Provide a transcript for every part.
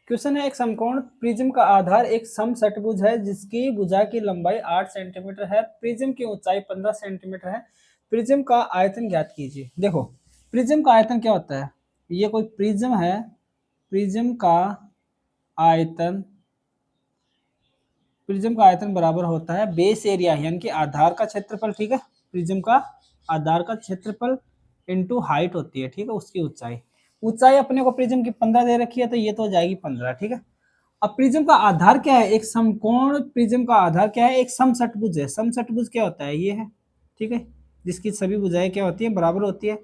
Question है, एक समकोण प्रिज्म का आधार एक समषटभुज है जिसकी भुजा की लंबाई 8 सेंटीमीटर है, प्रिज्म की ऊंचाई 15 सेंटीमीटर है, प्रिज्म का आयतन ज्ञात कीजिए। देखो प्रिज्म का आयतन क्या होता है, ये कोई प्रिज्म है, प्रिज्म का आयतन, प्रिज्म का आयतन बराबर होता है बेस एरिया यानी कि आधार का क्षेत्रफल, ठीक है, प्रिज्म का आधार का क्षेत्रफल इनटू हाइट होती है, ठीक है, उसकी ऊंचाई। ऊंचाई अपने को प्रिज्म की 15 दे रखी है तो ये तो हो जाएगी 15, ठीक है। अब प्रिज्म का आधार क्या है, एक समकोण प्रिज्म का आधार क्या है, एक समषटभुज है। समषटभुज क्या होता है, ये है, ठीक है, जिसकी सभी भुजाएं क्या होती है, बराबर होती है।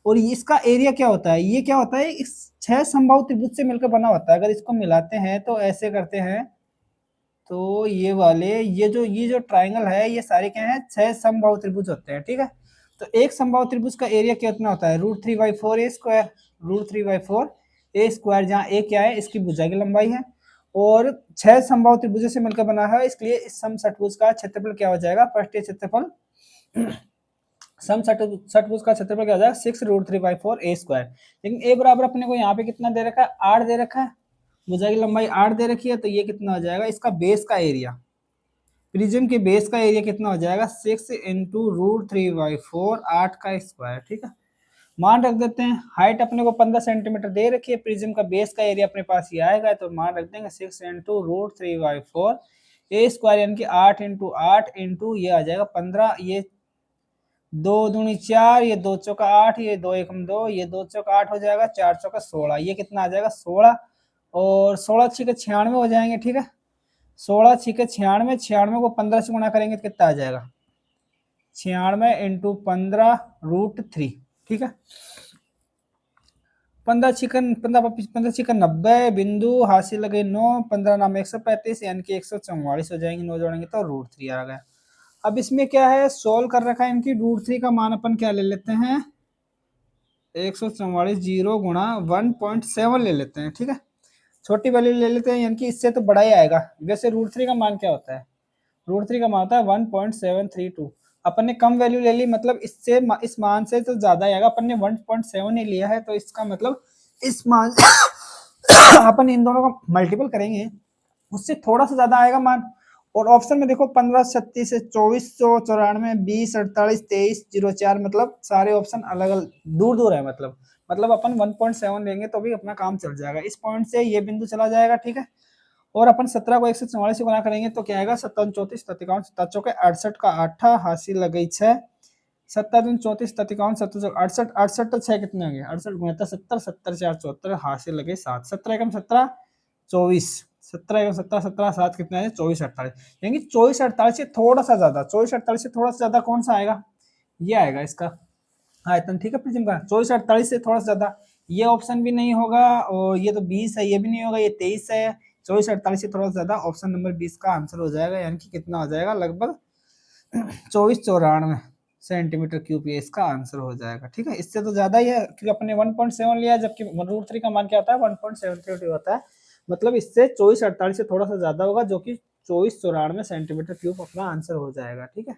और इसका एरिया क्या होता है, ये क्या होता है, इस 6 समबाहु त्रिभुज से मिलकर बना होता है। अगर इसको मिलाते हैं तो ऐसे करते हैं तो ये वाले ये जो ट्राइंगल है ये सारे क्या है, 6 समबाहु त्रिभुज होते हैं, ठीक है। तो एक समबाहु त्रिभुज का एरिया कितना होता है, √3/4 ए स्क्वायर, √3/4 ए स्क्वायर, जहाँ ए क्या है, इसकी भुजा की लंबाई है और 6 समबाहु त्रिभुजों से मिलकर बना है, इसलिए इस समषटभुज का क्षेत्रफल क्या हो जाएगा, पृष्ठीय क्षेत्रफल समषटभुज का क्षेत्रफल क्या हो जाएगा, 6√3/4 ए स्क्वायर। लेकिन ए बराबर अपने को यहाँ पे कितना दे रखा है, 8 दे रखा है, भुजा की लंबाई 8 दे रखी है, तो ये कितना हो जाएगा, इसका बेस का एरिया, प्रिज्म के बेस का एरिया कितना हो जाएगा, 6 इंटू √3/4 8 का स्क्वायर, ठीक है। मान रख देते हैं, हाइट अपने को 15 सेंटीमीटर दे रखी है, प्रिज्म का बेस का एरिया अपने पास ये आएगा, तो मान रख देंगे 6 इंटू √3/4 ए स्क्वायर यानी कि 8 इंटू 8 इंटू ये आ जाएगा 15, ये 2 दूनी 4, ये 2 चौका 8, ये 2 एकम 2, ये 2 चौका 8 हो जाएगा, 4 चौका 16, ये कितना आ जाएगा 16, और 16 छिके 96 हो जाएंगे, ठीक है। 16 छिके 96, 96 को 15 से गुणा करेंगे तो कितना आ जाएगा, 96 इंटू 15√3, ठीक है। 15 छिकन 90 बिंदु, हासिल लगे 9, 15 नाम 135 यानी कि 144 हो जाएंगे, 9 जोड़ेंगे तो √3 आ गया। अब इसमें क्या है, सोल्व कर रखा है इनकी, √3 का मान अपन क्या ले लेते हैं, 144 0 गुणा 1.7 ले लेते हैं, ठीक है, छोटी वैल्यू ले लेते हैं, यानी कि इससे तो बड़ा ही आएगा। वैसे √3 का मान क्या होता है, √3 का मान होता है 1.732, अपन ने कम वैल्यू ले ली, मतलब इससे इस मान से तो ज्यादा आएगा, अपन ने 1.7 ही लिया है, तो इसका मतलब इस मान अपन इन दोनों का मल्टीपल करेंगे उससे थोड़ा सा ज्यादा आएगा मान। और ऑप्शन में देखो 15 36 से 2494 20 48 23 04, मतलब सारे ऑप्शन अलग अलग दूर दूर है, मतलब अपन 1.7 लेंगे तो भी अपना काम चल जाएगा। इस पॉइंट से ये बिंदु चला जाएगा, ठीक है। और अपन 17 को 144 से गुणा करेंगे तो क्या आएगा, 57 34 ततिकाउन 7 68 का 8 हासिल लगी 6, 7 34 ततिकाउन 7 68 68 तो 6 कितने होंगे, 68 गुणा 70 70 4 74 हासिल लगे 7, 17 एकम 17 24, 17 एकम 17 17 7 कितने आए 24 48, यानी 24 48 से थोड़ा सा ज्यादा, 24 48 से थोड़ा सा ज्यादा कौन सा आएगा, ये आएगा इसका आयतन, ठीक है, प्रिज्म का 24 48 से थोड़ा सा ज्यादा, ये ऑप्शन भी नहीं होगा, और ये तो 20 है, ये भी नहीं होगा, ये 23 है, 24 48 से थोड़ा सा ज्यादा, ऑप्शन नंबर 20 का आंसर हो जाएगा, यानी कि कितना हो जाएगा, लगभग 2494 सेंटीमीटर क्यूब, ये इसका आंसर हो जाएगा, ठीक है। इससे तो ज्यादा ही है क्योंकि अपने 1.7 लिया, जबकि √3 का मान क्या होता है 1.732 होता है, मतलब इससे 24 48 से थोड़ा सा ज्यादा होगा, जो कि 2494 सेंटीमीटर क्यूब अपना आंसर हो जाएगा, ठीक है।